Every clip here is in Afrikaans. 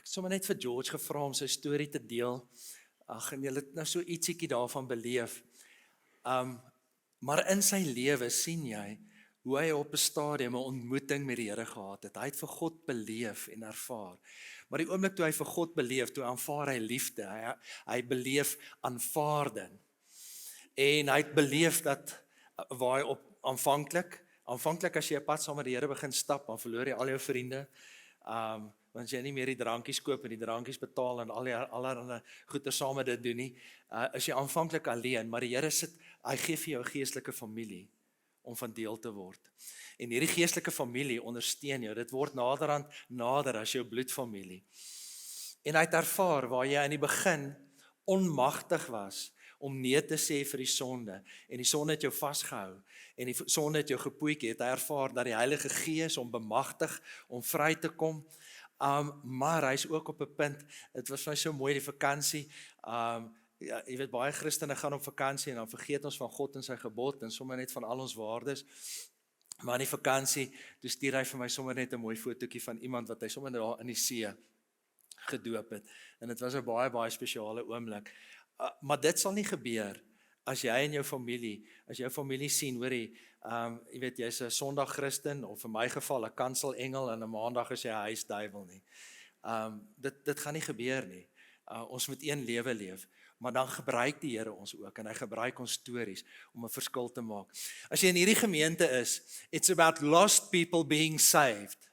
Ek het sommer net vir George gevra om sy storie te deel. En jy het nou so ietsiekie daarvan beleef. Maar in sy lewe sien jy hoe hy op 'n stadium 'n ontmoeting met die Here gehad het. Hy het vir God beleef en ervaar. Maar die oomblik toe hy vir God beleef, toe aanvaar hy liefde. Hy beleef aanvaarding. En hy het beleef dat waar hy op aanvanklik as jy 'n pad saam met die Here begin stap, dan verloor jy al jou vriende. Want jy nie meer die drankies koop en die drankies betaal en allerlei goeie saam met dit doen nie, is jy aanvanklik alleen, maar die Here hy gee vir jou 'n geestelike familie om van deel te word. En hierdie geestelike familie ondersteun jou, dit word nader as jou bloedfamilie. En hy het ervaar waar jy in die begin onmagtig was om nee te sê vir die sonde, en die sonde het jou vasgehou, en die sonde het jou gepoetjie, het hy ervaar dat die Heilige Gees hom bemagtig om vry te kom. Maar hy is ook op 'n punt, dit was vir my so mooi die vakansie, ja, jy weet baie Christene gaan op vakansie en dan vergeet ons van God en sy gebod en sommer net van al ons waardes. Maar in die vakansie, toe stuur hy vir my sommer net 'n mooi fotootjie van iemand wat hy sommer daar in die see gedoop het. En dit was 'n baie spesiale oomblik. Maar dit sal nie gebeur as jy en jou familie sien, hoorie, jy weet, jy's 'n Sondag Christen, of in my geval 'n kanselengel, en 'n Maandag is jy 'n huisduiwel nie. Dit gaan nie gebeur nie. Ons moet een lewe leef, maar dan gebruik die Here ons ook, en hy gebruik ons stories om 'n verskil te maak. As jy in hierdie gemeente is, it's about lost people being saved.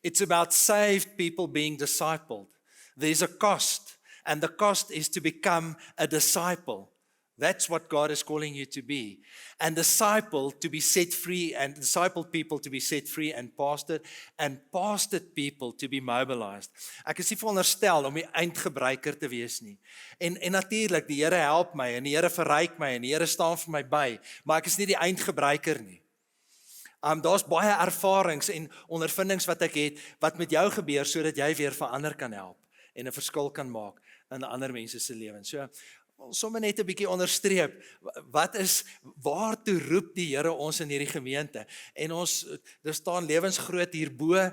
It's about saved people being discipled. There's a cost, and the cost is to become a disciple. That's what God is calling you to be. And disciple to be set free, and discipled people to be set free, and pastored people to be mobilized. Ek is nie veronderstel om die eindgebruiker te wees nie. En natuurlik, die Here help my, en die Here verryk my, en die Here staan vir my by, maar ek is nie die eindgebruiker nie. Daar's baie ervarings en ondervindings wat ek het, wat met jou gebeur, sodat jy weer verander kan help, en 'n verskil kan maak in ander mense se lewens. So, sommer net 'n bietjie onderstreep, waartoe roep die Here ons in hierdie gemeente? En daar staan lewensgroot hierbo,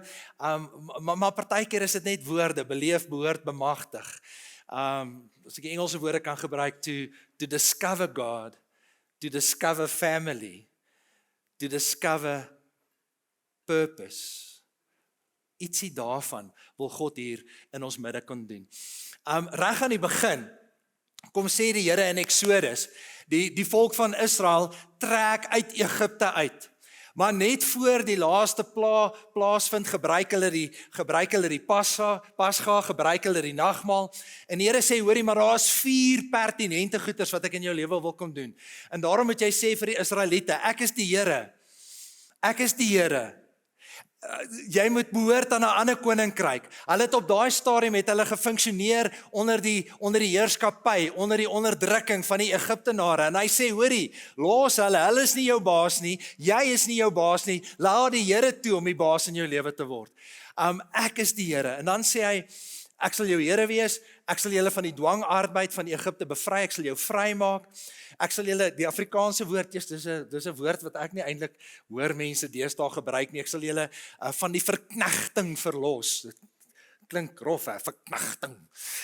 maar partykeer is dit net woorde, beleef, behoort, bemagtig. As ek Engelse woorde kan gebruik, to discover God, to discover family, to discover purpose. Ietsie daarvan wil God hier in ons midde kon doen. Reg aan die begin, kom sê die Here in Exodus, die volk van Israel trek uit Egipte uit. Maar net voor die laaste plaasvind, gebruik hulle die Pasga, gebruik hulle die nagmaal. En die Here sê, hoorie, maar daar is 4 pertinente goeders wat ek in jou lewe wil kom doen. En daarom moet jy sê vir die Israeliete, ek is die Here. Ek is die Here. Jy moet behoort aan 'n ander koninkryk. Hulle het op daai stadium gefunksioneer onder die heerskappy, onder die onderdrukking van die Egiptenare. En hy sê, hoorie, los hulle is nie jou baas nie, jy is nie jou baas nie, laat die Here toe om die baas in jou lewe te word. Ek is die Here. En dan sê hy, ek sal jou Here wees, ek sal julle van die dwangarbeid van Egipte bevry, ek sal jou vrymaak. Ek sal julle, die Afrikaanse woord, dis 'n woord wat ek nie eintlik hoor mense deesdae gebruik nie. Ek sal julle van die verknagting verlos. Dit klink rof, verknagting.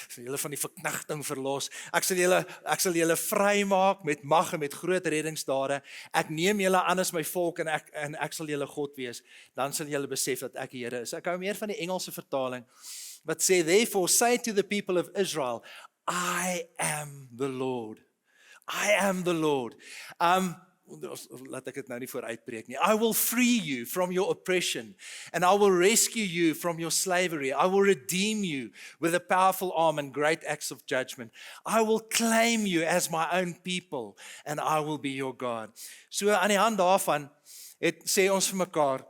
Ek sal julle van die verknagting verlos. Ek sal julle vrymaak met mag en met groot reddingsdade. Ek neem julle aan as my volk, en ek sal julle God wees. Dan sal julle besef dat ek die Here is. Ek hou meer van die Engelse vertaling wat sê, therefore say to the people of Israel, I am the Lord. I am the Lord. Laat ek dit nou nie vooruitbreek nie. I will free you from your oppression, and I will rescue you from your slavery. I will redeem you with a powerful arm and great acts of judgment. I will claim you as my own people, and I will be your God. So aan die hand daarvan sê ons vir mekaar,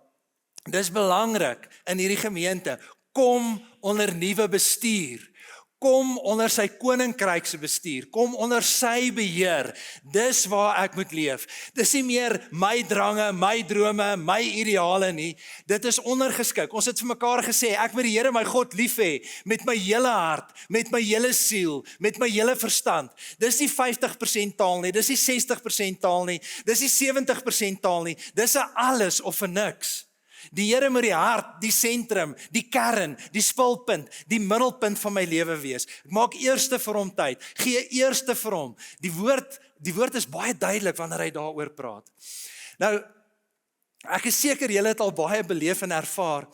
dis belangrik in hierdie gemeente, kom onder nuwe bestuur. Kom onder sy koninkrykse bestuur, kom onder sy beheer, dis waar ek moet leef. Dis nie meer my drange, my drome, my ideale nie, dit is ondergeskik. Ons het vir mekaar gesê, ek moet die Here my God lief hê, met my hele hart, met my hele siel, met my hele verstand. Dis nie 50% taal nie, dis nie 60% taal nie, dis nie 70% taal nie, dis 'n alles of 'n niks. Die Here moet die hart, die sentrum, die kern, die spulpunt, die middelpunt van my lewe wees. Ek maak eerste vir hom tyd, gee eerste vir hom. Die woord is baie duidelik wanneer hy daaroor praat. Nou, ek is seker julle het al baie beleef en ervaar.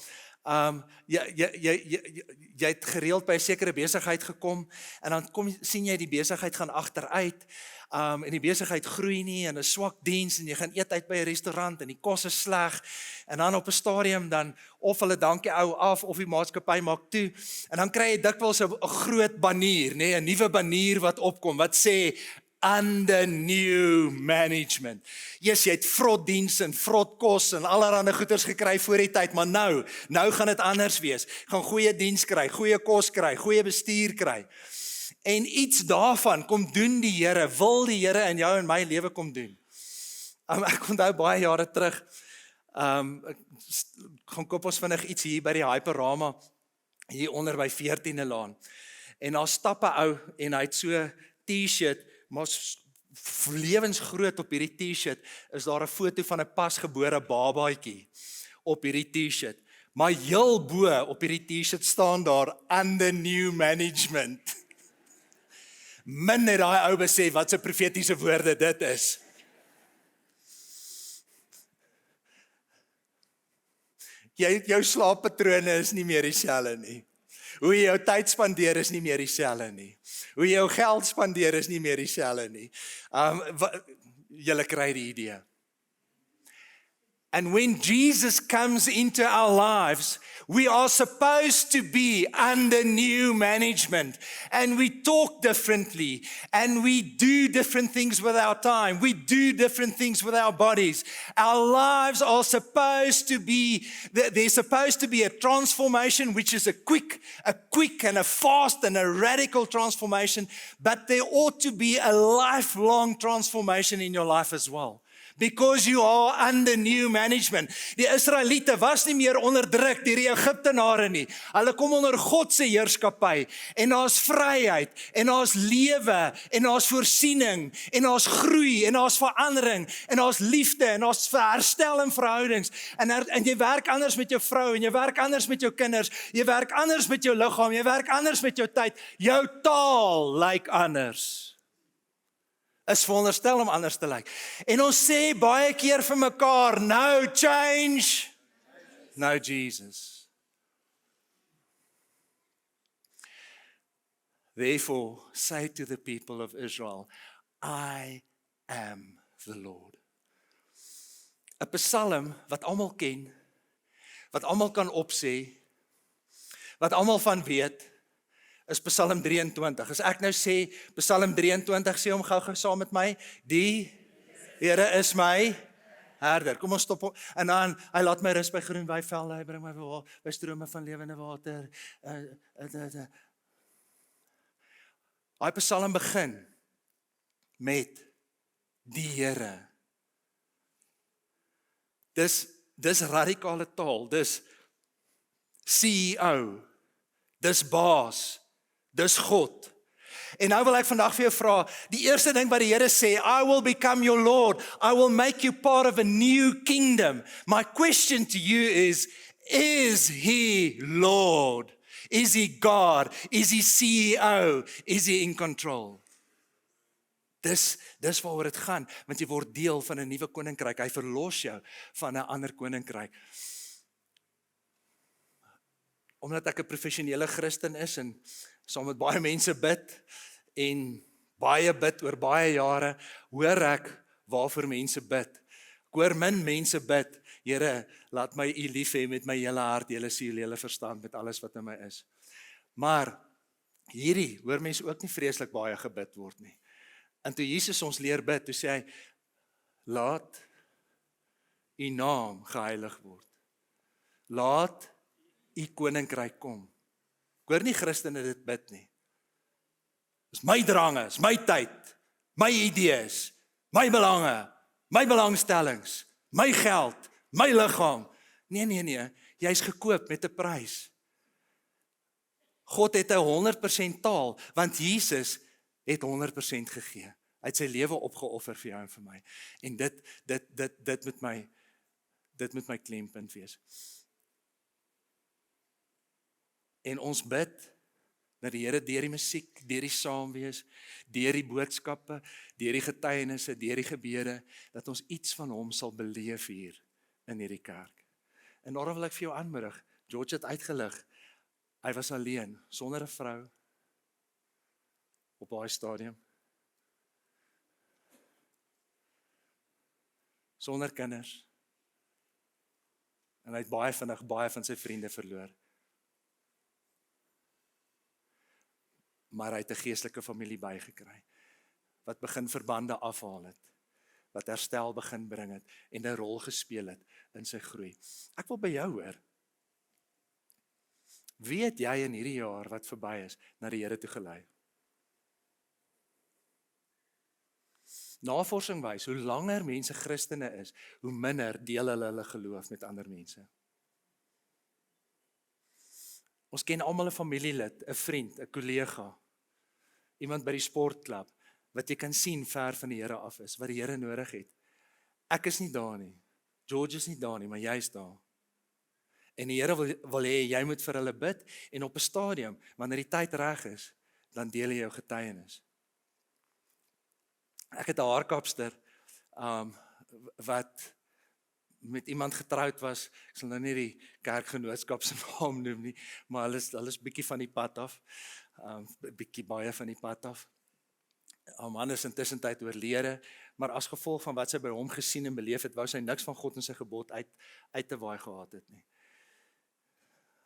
Jy het gereeld by 'n sekere besigheid gekom en dan sien jy die besigheid gaan agteruit. En die besigheid groei nie en 'n swak diens en jy gaan eet uit by 'n restaurant en die kos is sleg en dan op 'n stadium dan of hulle dankie ou af of die maatskappy maak toe en dan kry jy dikwels 'n groot banier, nê, 'n nuwe banier wat opkom wat sê under new management. Yes, jy het vrot diens en vrot kos en allerlei goeders gekry voor die tyd, maar nou gaan dit anders wees. Gaan goeie diens kry, goeie kos kry, goeie bestuur kry. En iets daarvan kom doen die Here, wil die Here in jou en my lewe kom doen. Ek onthou baie jare terug, ek gaan koop ons vinnig iets hier by die Hyperama, hier onder by 14de Laan. En daar stap 'n ou en hy het so 'n T-shirt, maar lewensgroot op hierdie T-shirt is daar 'n foto van 'n pasgebore babaatjie op hierdie T-shirt. Maar heel bo op hierdie T-shirt staan daar under new management. Min het daai ou besef wat se profetiese woorde dit is. Jou slaappatrone is nie meer dieselfde nie. Hoe jy jou tyd spandeer is nie meer dieselfde nie. Hoe jy jou geld spandeer is nie meer dieselfde nie. Julle kry die idee. And when Jesus comes into our lives, we are supposed to be under new management. And we talk differently. And we do different things with our time. We do different things with our bodies. Our lives are supposed to be, there's supposed to be a transformation which is a quick and a fast and a radical transformation. But there ought to be a lifelong transformation in your life as well. Because you are under new management. Die Israeliete was nie meer onderdruk deur die Egiptenare nie. Hulle kom onder God se heerskappy en daar's vryheid en daar's lewe en daar's voorsiening en daar's groei en daar's verandering en daar's liefde en daar's herstel in verhoudings en jy werk anders met jou vrou en jy werk anders met jou kinders, jy werk anders met jou liggaam, jy werk anders met jou tyd, jou taal lyk anders. Is veronderstel om anders te lyk. En ons sê baie keer vir mekaar, no change, no Jesus. Therefore, say to the people of Israel, I am the Lord. 'n Psalm wat almal ken, wat almal kan opsê, wat almal van weet, is Psalm 23. As ek nou sê, Psalm 23, sê hom gou saam met my, die Here is my herder. Kom ons stop, en dan, hy laat my rus by groen weivelde, hy bring my by strome van lewende water. Hy Psalm begin met die Here. Dis radikale taal, dis CEO, dis baas, dis God. En nou wil ek vandag vir jou vra, die eerste ding wat die Here sê, I will become your Lord, I will make you part of a new kingdom. My question to you is He Lord? Is He God? Is He CEO? Is He in control? Dis waaroor dit gaan, want jy word deel van 'n nuwe koninkryk, hy verlos jou van 'n ander koninkryk. Omdat ek 'n professionele Christen is en saam met baie mense bid en baie bid oor baie jare, hoor ek waarvoor mense bid. Ek hoor min mense bid, Here, laat my U lief hê met my hele hart, hele siel, hele verstand, met alles wat in my is. Maar hierdie hoor mense ook nie vreeslik baie gebid word nie. En toe Jesus ons leer bid, toe sê hy, laat U naam geheilig word. Laat U koninkryk kom. Ek hoor nie Christene dit bid nie. Dis my drange, is my tyd, my idees, my belange, my belangstellings, my geld, my liggaam. Nee, jy's gekoop met 'n prys. God het 'n 100% taal, want Jesus het 100% gegee. Hy het sy lewe opgeoffer vir jou en vir my. En dit Dit moet my klempunt wees. En ons bid dat die Here deur die musiek, deur die saamwees, deur die boodskappe, deur die getuienisse, deur die gebede, dat ons iets van hom sal beleef hier in hierdie kerk. En daarom wil ek vir jou aanmoedig, George het uitgelig, hy was alleen, sonder 'n vrou, op daai stadium, sonder kinders, en hy het baie vinnig, baie van sy vriende verloor. Maar hy het 'n geestelike familie bygekry, wat begin verbande afhaal het, wat herstel begin bring het, en 'n rol gespeel het in sy groei. Ek wil by jou hoor, wie het jy in hierdie jaar wat verby is, na die Here toe gelei? Navorsing wys, hoe langer mense Christene is, hoe minder deel hulle geloof met ander mense. Ons ken almal 'n familielid, 'n vriend, 'n kollega, iemand by die sportklub, wat jy kan sien ver van die Here af is, wat die Here nodig het. Ek is nie daar nie, George is nie daar nie, maar jy is daar. En die Here wil hê, jy moet vir hulle bid, en op 'n stadium, wanneer die tyd reg is, dan deel jy jou getuienis. Ek het 'n haarkapster, wat met iemand getroud was, ek sal nou nie die kerkgenootskap se naam noem nie, maar hulle is bietjie van die pad af, bietjie baie van die pad af. Haar man is intussen tyd oorlede, maar as gevolg van wat sy by hom gesien en beleef het, wou sy niks van God en sy gebod uit te waai gehad het nie.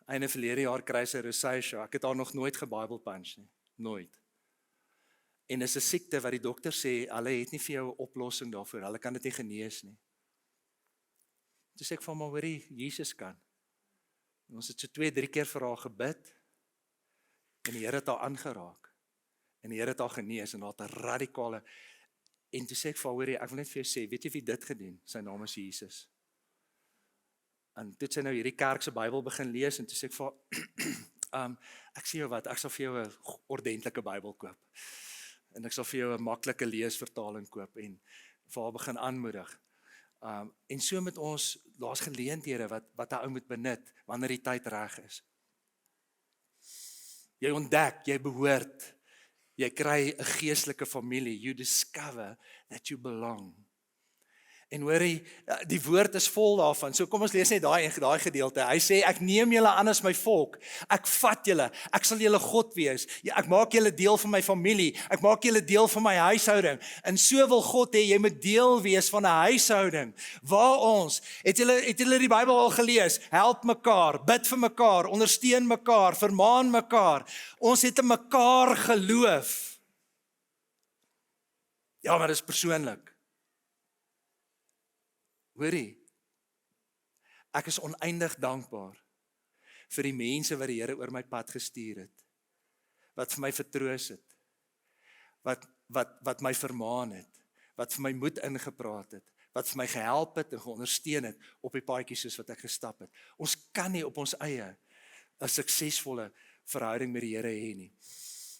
Einde verlede jaar kry sy rosacea, ek het haar nog nooit gebible punch nie, nooit. En is 'n siekte wat die dokter sê, hulle het nie vir jou 'n oplossing daarvoor, hulle kan dit nie genees nie. Toe sê ek van maar hoorie, Jesus kan. En ons het so 2-3 keer vir haar gebid, en die Here het haar aangeraak, en die Here het haar genees, en haar het 'n radikale, en toe sê ek vir haar, hoorie, ek wil net vir jou sê, weet jy wie dit gedoen? Sy naam is Jesus. En toe het sy nou hierdie kerk se Bybel begin lees, en toe sê ek vir haar, ek sê jou wat, ek sal vir jou 'n ordentlike Bybel koop, en ek sal vir jou 'n maklike leesvertaling koop, en vir haar begin aanmoedig. En so met ons, daar's geleenthede wat 'n ou moet benut, wanneer die tyd reg is. Jy ontdek, jy behoort, jy kry 'n geestelike familie, you discover that you belong. En hoorie, die woord is vol daarvan, so kom ons lees net daai gedeelte. Hy sê, ek neem julle aan as my volk, ek vat julle, ek sal julle God wees, ek maak julle deel van my familie, ek maak julle deel van my huishouding, en so wil God hê, jy moet deel wees van 'n huishouding, waar ons, het julle die Bybel al gelees, help mekaar, bid vir mekaar, ondersteun mekaar, vermaan mekaar, ons het in mekaar geloof. Ja, maar dit is persoonlik. Hoorie, ek is oneindig dankbaar vir die mense wat die Here oor my pad gestuur het, wat vir my vertroos het, wat my vermaan het, wat vir my moed ingepraat het, wat vir my gehelp het en geondersteun het op die paadjies soos wat ek gestap het. Ons kan nie op ons eie 'n suksesvolle verhouding met die Here hê nie.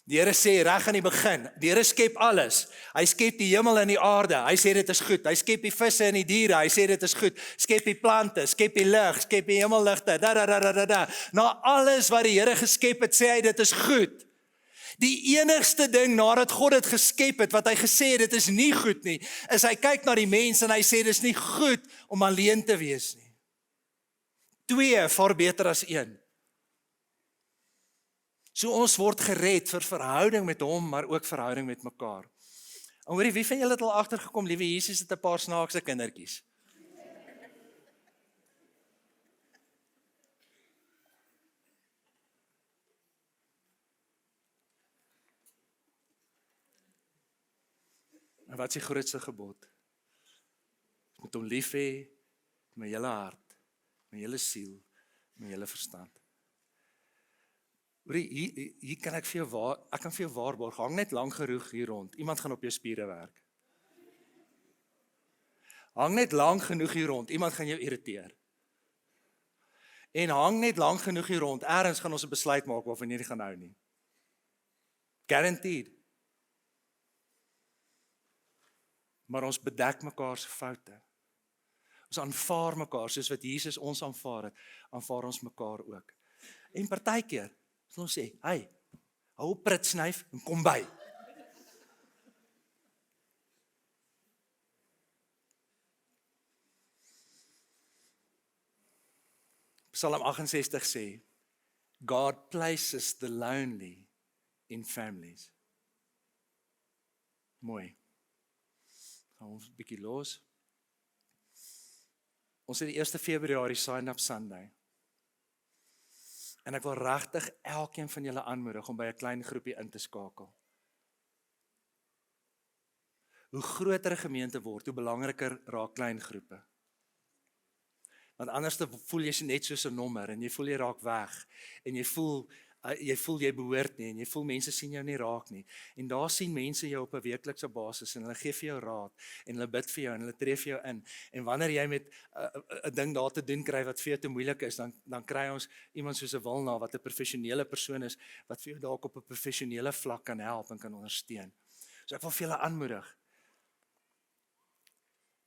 Die Here sê reg aan die begin, die Here skep alles. Hy skep die hemel en die aarde. Hy sê dit is goed. Hy skep die visse en die diere. Hy sê dit is goed. Skep die plante, skep die lig, skep die hemelligte. Na alles wat die Here geskep het, sê hy dit is goed. Die enigste ding nadat God dit geskep het, wat hy gesê het, dit is nie goed nie, is hy kyk na die mens en hy sê dit is nie goed om alleen te wees nie. 2 vaar beter as 1. So ons word gered vir verhouding met hom, maar ook verhouding met mekaar. En hoorie, wie van julle het al agtergekom, liewe Jesus het 'n paar snaakse kindertjies? En wat is die grootste gebod? Jy moet hom lief hê met jou hele hart, met jou hele siel, met jou hele verstand. Hier kan ek vir jou waarborg, hang net lang genoeg hier rond, iemand gaan op jou spiere werk. Hang net lang genoeg hier rond, iemand gaan jou irriteer. En hang net lang genoeg hier rond, ergens gaan ons 'n besluit maak waarvan jy nie gaan hou nie. Guaranteed. Maar ons bedek mekaar se foute. Ons aanvaar mekaar, soos wat Jesus ons aanvaar het, aanvaar ons mekaar ook. En partykeer, sal ons sê, hey, hou op pritsnyf en kom by. Psalm 68 sê, God places the lonely in families. Mooi. Gaan ons 'n bietjie los. Ons het die 1 Februarie sign-up Sunday. En ek wil regtig elkeen van julle aanmoedig om by 'n klein groepie in te skakel. Hoe groter 'n gemeente word, hoe belangriker raak klein groepe. Want anders voel jy net soos 'n nommer en jy voel jy raak weg en jy voel jy behoort nie en jy voel mense sien jou nie raak nie. En daar sien mense jou op 'n weeklikse basis en hulle gee vir jou raad en hulle bid vir jou en hulle tree vir jou in. En wanneer jy met 'n ding daar te doen kry wat vir jou te moeilik is, dan kry ons iemand soos 'n Wilna wat 'n professionele persoon is wat vir jou dalk op 'n professionele vlak kan help en kan ondersteun. So ek wil vir julle aanmoedig.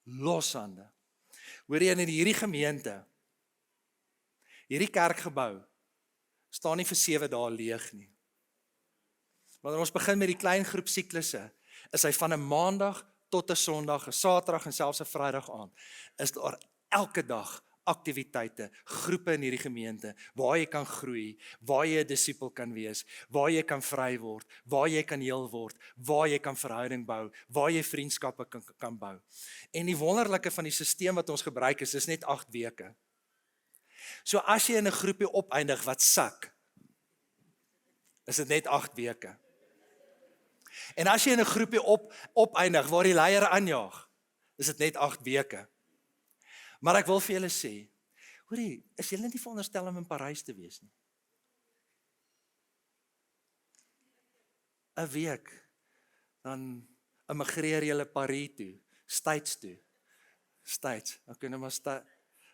Loshande. Hoor jy in hierdie gemeente, hierdie kerkgebou, staan nie vir 7 dae leeg nie. Wanneer ons begin met die klein groep siklusse, is hy van 'n Maandag tot 'n Sondag, 'n Saterdag en selfs 'n Vrydag aand, is daar elke dag aktiwiteite, groepe in hierdie gemeente, waar jy kan groei, waar jy 'n disipel kan wees, waar jy kan vry word, waar jy kan heel word, waar jy kan verhouding bou, waar jy vriendskappe kan bou. En die wonderlike van die stelsel wat ons gebruik is net 8 weke. So as jy in 'n groepie opeindig wat sak, is dit net 8 weke. En as jy in 'n groepie opeindig waar die leier aanjaag, is dit net 8 weke. Maar ek wil vir julle sê, hoorie, is julle nie veronderstel om in Parys te wees nie? 'n week, dan immigreer julle Parys toe, States toe. States, okay, nou maar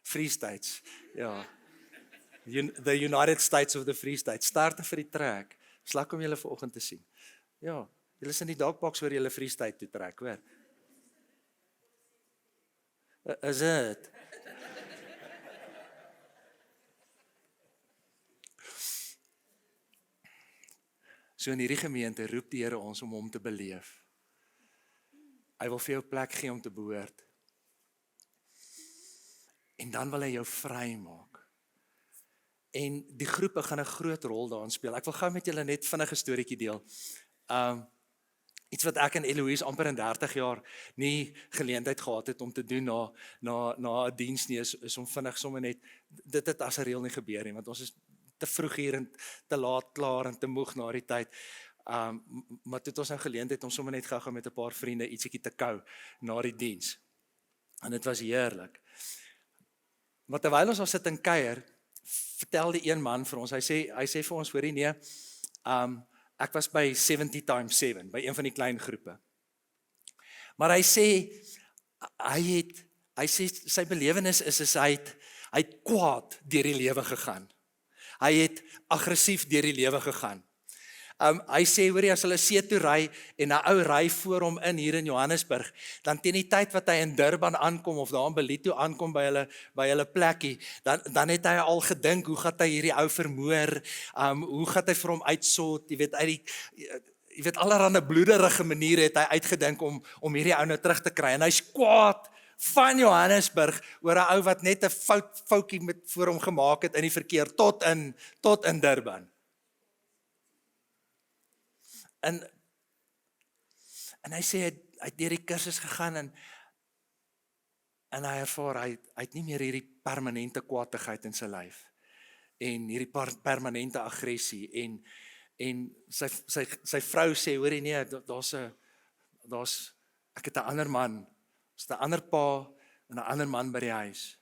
Free States, ja. The United States of the Free States, start vir die trek. Slak om julle vanoggend te sien. Ja, julle is in die dalkboks waar julle Free State toe trek, hoor. Is dit? So in hierdie gemeente roep die Here ons om hom te beleef. Hy wil vir jou plek gee om te behoort. En dan wil hy jou vry maak. En die groepe gaan 'n groot rol daarin speel. Ek wil gou met julle net vinnig 'n storieetjie deel. Iets wat ek en Eloise amper in 30 jaar nie geleentheid gehad het om te doen na 'n diens nie, is om vinnig sommer net, dit het as 'n reël nie gebeur nie, want ons is te vroeg hier en te laat klaar en te moeg na die tyd. Maar toe het ons nou geleentheid om sommer net gou met 'n paar vriende ietsiekie te kou na die diens. En dit was heerlik. Maar terwyl ons al sit en kuier, vertel die een man vir ons, hy sê vir ons, hoorie nee, ek was by 70 times 7, by een van die klein groepe. Maar hy sê sy belewenis is hy het kwaad deur die lewe gegaan. Hy het aggressief deur die lewe gegaan. Hy sê, hoorie, as hulle see toe ry en 'n ou ry voor hom in hier in Johannesburg, dan teen die tyd wat hy in Durban aankom of daar in Bellito aankom by hulle plekkie, dan het hy al gedink, hoe gaan hy hierdie ou vermoor, hoe gaan hy vir hom uitsort, jy weet allerhande bloederige maniere het hy uitgedink om hierdie ou nou terug te kry, en hy's kwaad van Johannesburg oor 'n ou wat net 'n foutjie met voor hom gemaak het in die verkeer tot in Durban. En hy sê hy het deur die kursus gegaan en hy ervaar hy het nie meer hierdie permanente kwaadheid in sy lyf en hierdie permanente aggressie en sy vrou sê, hoorie nee, ek het 'n ander man, is 'n ander pa en 'n ander man by die huis.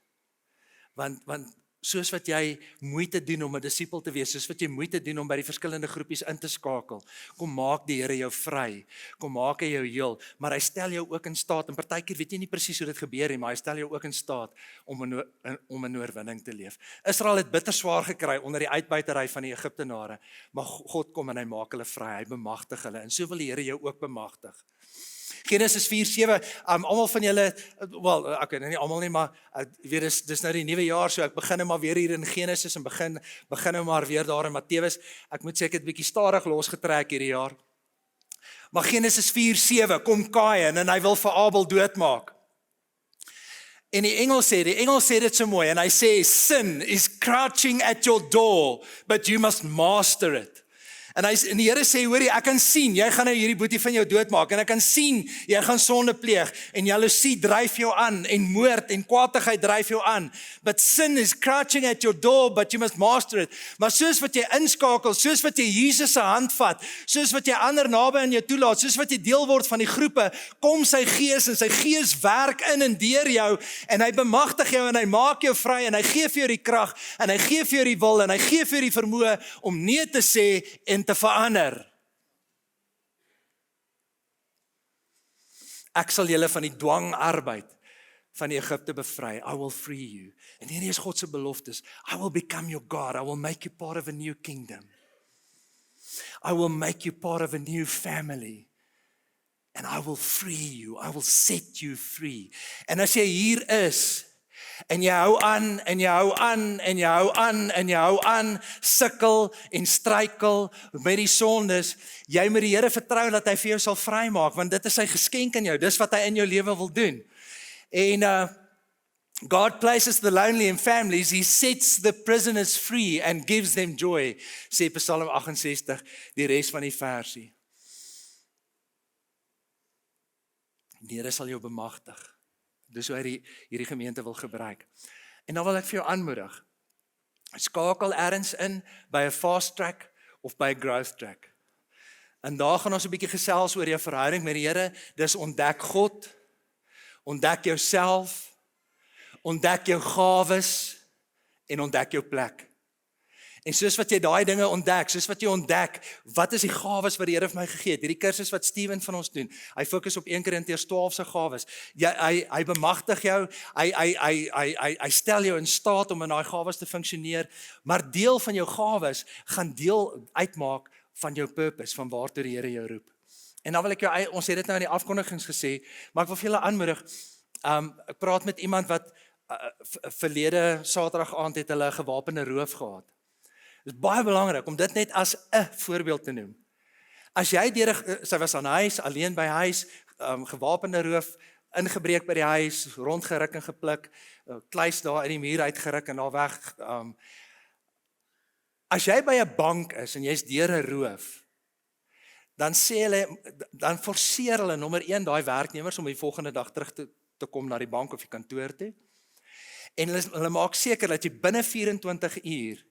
Want soos wat jy moeite doen om 'n disipel te wees, soos wat jy moeite doen om by die verskillende groepies in te skakel, kom maak die Here jou vry, kom maak hy jou heel, maar hy stel jou ook in staat, en partykeer weet jy nie presies hoe dit gebeur nie, maar hy stel jou ook in staat om 'n oorwinning te leef. Israel het bitter swaar gekry onder die uitbuitery van die Egiptenare, maar God kom en hy maak hulle vry, hy bemagtig hulle, en so wil die Here jou ook bemagtig. Genesis 4:7, almal van julle, wel, okay, nie almal nie, maar weer dis nou die nuwe jaar, so ek begin nou maar weer hier in Genesis en begin nou maar weer daar in Matteus. Ek moet sê ek het bietjie stadig losgetrek hierdie jaar. Maar Genesis 4:7 kom Kain en hy wil vir Abel doodmaak. En die engel sê dit so mooi en hy sê sin is crouching at your door, but you must master it. En die Here sê, hoorie, ek kan sien, jy gaan nou hierdie boetie van jou doodmaak, en ek kan sien, jy gaan sonde pleeg, en jaloesie dryf jou aan, en moord en kwaadtigheid dryf jou aan, but sin is crouching at your door, but you must master it. Maar soos wat jy inskakel, soos wat jy Jesus se hand vat, soos wat jy ander naby aan jou toelaat, soos wat jy deel word van die groepe, kom sy gees, en sy gees werk in en deur jou, en hy bemagtig jou, en hy maak jou vry, en hy gee vir jou die krag, en hy gee vir jou die wil, en hy gee vir jou die vermoë, om nee te sê, en te verander. Ek sal julle van die dwangarbeid van die Egipte bevry. I will free you. En hierdie is God se beloftes. I will become your God. I will make you part of a new kingdom. I will make you part of a new family. And I will free you. I will set you free. En as jy hier is, en jy hou aan, en jy hou aan, en jy hou aan, en jy hou aan, sukkel en struikel met die sondes, jy moet die Here vertrou dat hy vir jou sal vrymaak, want dit is sy geskenk aan jou, dis wat hy in jou lewe wil doen. En God places the lonely in families, he sets the prisoners free and gives them joy, sê Psalm 68, die res van die versie. Die Here sal jou bemagtig. Dis hoe hy hierdie gemeente wil gebruik. En dan wil ek vir jou aanmoedig, skakel ergens in by 'n fast track of by 'n growth track. En daar gaan ons 'n bietjie gesels oor jou verhouding met die Here. Dis ontdek God, ontdek jouself, ontdek jou gawes en ontdek jou plek. En soos wat jy daai dinge ontdek, soos wat jy ontdek, wat is die gawes wat die Here vir my gegee het? Hierdie kursus wat Steven van ons doen, hy fokus op 1 Korintiërs 12 se gawes. Hy bemagtig jou, hy stel jou in staat om in daai gawes te funksioneer, maar deel van jou gawes gaan deel uitmaak van jou purpose, van waartoe die Here jou roep. En dan wil ek jou, ons het dit nou in die afkondigings gesê, maar ek wil vir julle aanmoedig, ek praat met iemand wat verlede Saterdag aand het hulle 'n gewapende roof gehad. Dit is baie belangrik om dit net as 'n voorbeeld te noem. As jy sy was aan huis, alleen by huis, gewapende roof, ingebreek by die huis, rondgeruk en gepluk, kluis daar in die muur uitgeruk en daar weg. As jy by 'n bank is en jy's deur 'n roof, dan forceer hulle nommer 1 daai werknemers om die volgende dag terug te kom na die bank of die kantoor toe. En hulle maak seker dat jy binne 24 uur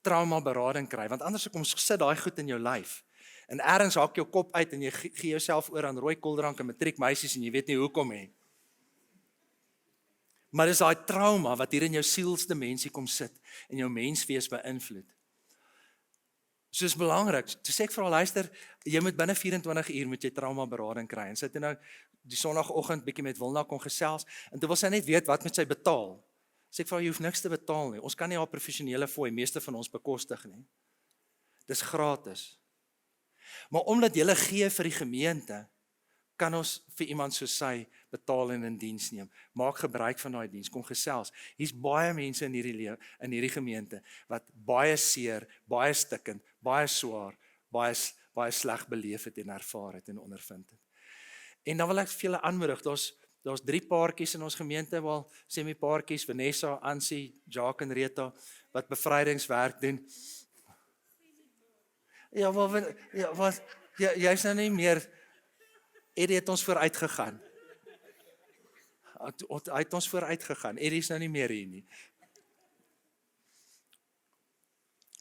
trauma berading kry, want anders kom sit daai goed in jou lyf. En ergens haak jou kop uit en jy gee jouself oor aan rooi koeldrank en matriekmeisies en jy weet nie hoekom nie. Maar dis daai trauma wat hier in jou sielsdimensie kom sit en jou menswees beïnvloed. So is belangrik. Toe sê ek vir haar, luister, jy moet binne 24 uur moet jy trauma berading kry. En sy het nou die sonnagoggend bietjie met Wilna kon gesels en toe wil sy net weet wat moet sy betaal. Sê ek vir haar, jy hoef niks te betaal nie. Ons kan nie haar professionele fooi, meeste van ons bekostig nie. Dis gratis. Maar omdat jy gee vir die gemeente, kan ons vir iemand soos sy betaal en in diens neem. Maak gebruik van daai diens, kom gesels. Hier's baie mense in hierdie gemeente wat baie seer, baie stikkend, baie swaar, baie sleg beleef het en ervaar het en ondervind het. En dan wil ek vir julle aanmoedig, daar's 3 paartjies in ons gemeente, wel semi-paartjies, Vanessa, Ansie, Jacques en Rita, wat bevrydingswerk doen. Ja, jy's nou nie meer, Eddie het ons vooruit gegaan. Hy het ons vooruit gegaan, Eddie is nou nie meer hier nie.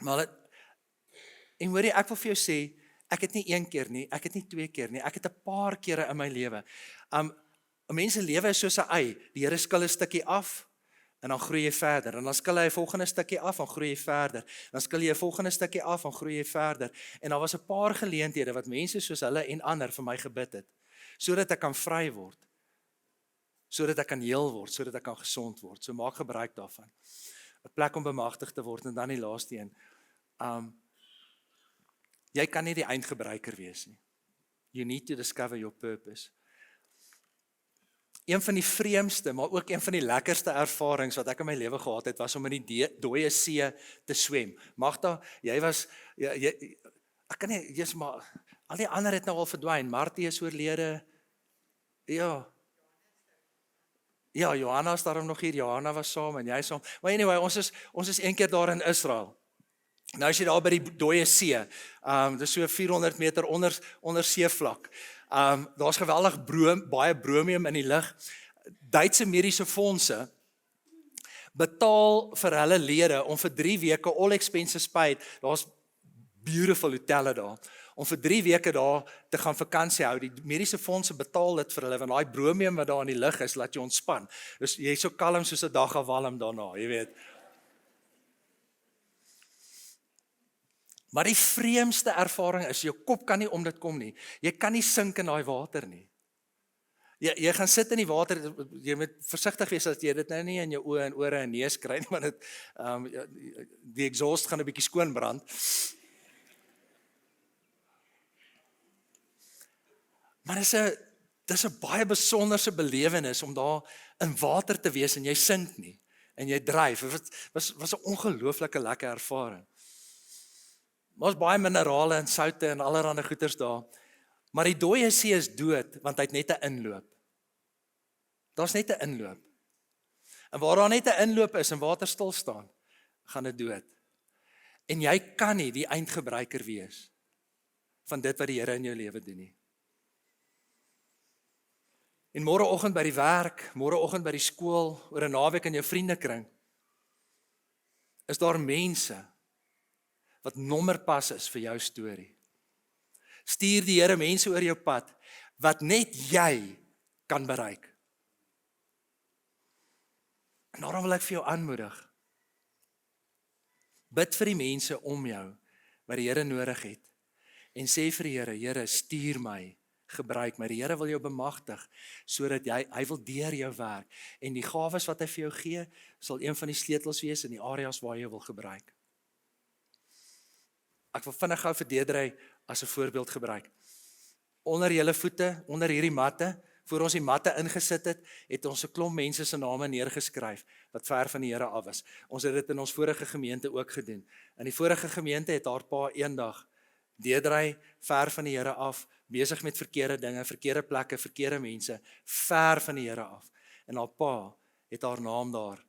Maar en hoorie, ek wil vir jou sê, ek het nie 1 keer nie, ek het nie 2 keer nie, ek het 'n paar kere in my lewe. 'n Mens se lewe is soos 'n ei, die Here skil 'n stukkie af, en dan groei jy verder, en dan skil hy 'n volgende stukkie af, en groei jy verder, dan skil jy 'n volgende stukkie af, en groei jy verder, en daar was 'n paar geleenthede, wat mense soos hulle en ander vir my gebid het, sodat ek kan vry word, sodat ek kan heel word, sodat ek kan gesond word, so maak gebruik daarvan, 'n plek om bemagtig te word, en dan die laaste een, jy kan nie die eindgebruiker wees nie, you need to discover your purpose. een van die vreemdste, maar ook een van die lekkerste ervarings wat ek in my lewe gehad het, was om in die dooie see te swem. Magda, jy was, ek kan nie, jy's maar, al die ander het nou al verdwyn, Martie is oorlede, ja, Johanna is daarom nog hier, Johanna was saam en jy saam, maar anyway, ons is een keer daar in Israel. Nou as jy daar by die dooie see, dis so 400 meter onder seevlak, daar's geweldig baie bromium in die lug. Duitse mediese fondse betaal vir hulle lede om vir 3 weke all expenses paid, daar's beautiful hotelle daar, om vir 3 weke daar te gaan vakansie hou. Die mediese fondse betaal dit vir hulle, want daai bromium wat daar in die lug is, laat jou ontspan. Dus jy is so kalm soos 'n dag afwalm daarna, jy weet. Maar die vreemdste ervaring is, jou kop kan nie om dit kom nie. Jy kan nie sink in daai water nie. Jy gaan sit in die water, jy moet versigtig wees dat jy dit nou nie in jou oë en ore en neus kry nie, want dit die exhaust gaan 'n bietjie skoon brand. Maar dis 'n baie besonderse belewenis om daar in water te wees en jy sink nie en jy dryf. Dit was 'n ongelooflike lekker ervaring. Daar's baie minerale en soutte en allerlei goeters daar. Maar die dooie see is dood want hy het net 'n inloop. Daar's net 'n inloop. En waar daar net 'n inloop is en water stil staan, gaan dit dood. En jy kan nie die eindgebruiker wees van dit wat die Here in jou lewe doen nie. En môreoggend by die werk, môreoggend by die skool, oor 'n naweek in jou vriendekring, is daar mense wat nommerpas is vir jou storie. Stuur die Here mense oor jou pad, wat net jy kan bereik. En daarom wil ek vir jou aanmoedig. Bid vir die mense om jou, wat die Here nodig het. En sê vir die Here, Here, stuur my, gebruik my. Die Here wil jou bemagtig, sodat hy wil deur jou werk. En die gawes wat hy vir jou gee, sal een van die sleutels wees in die areas waar jy wil gebruik. Ek wil vinnig gou vir Deedrey as 'n voorbeeld gebruik. Onder julle voete, onder hierdie matte, voor ons die matte ingesit het ons 'n klomp mense se name neergeskryf, wat ver van die Here af is. Ons het dit in ons vorige gemeente ook gedoen. In die vorige gemeente het haar pa eendag, Deedrey, ver van die Here af, besig met verkeerde dinge, verkeerde plekke, verkeerde mense, ver van die Here af. En haar pa het haar naam daar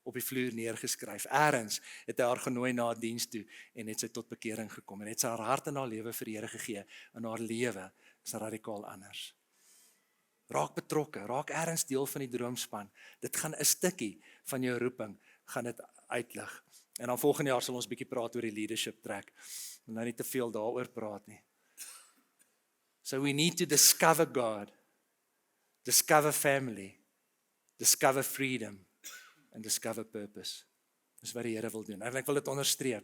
op die vloer neergeskryf. Eerens het hy haar genooi na 'n diens toe en het sy tot bekering gekom en het sy haar hart en haar lewe vir die Here gegee. En haar lewe is radikaal anders. Raak betrokke, raak eerens deel van die droomspan. Dit gaan 'n stukkie van jou roeping, gaan dit uitlig. En dan volgende jaar sal ons bietjie praat oor die leadership track. Ons nou nie te veel daaroor praat nie. So we need to discover God, discover family, discover freedom, and discover purpose. Dis wat die Here wil doen. En ek wil dit onderstreep.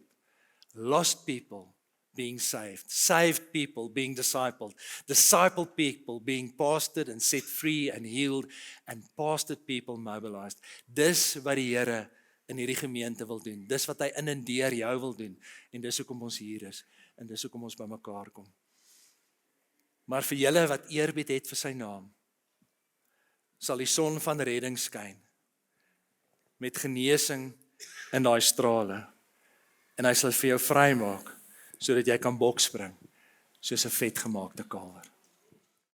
Lost people being saved, saved people being discipled, discipled people being pastored and set free and healed, and pastored people mobilized. Dis wat die Here in hierdie gemeente wil doen. Dis wat hy in en deur jou wil doen. En dis hoekom ons hier is. En dis hoekom ons bymekaar kom. Maar vir julle wat eerbied het vir sy naam, sal die son van redding skyn met genesing in daai strale. En hy sal vir jou vrymaak sodat jy kan bokspring soos 'n vetgemaakte kalwer.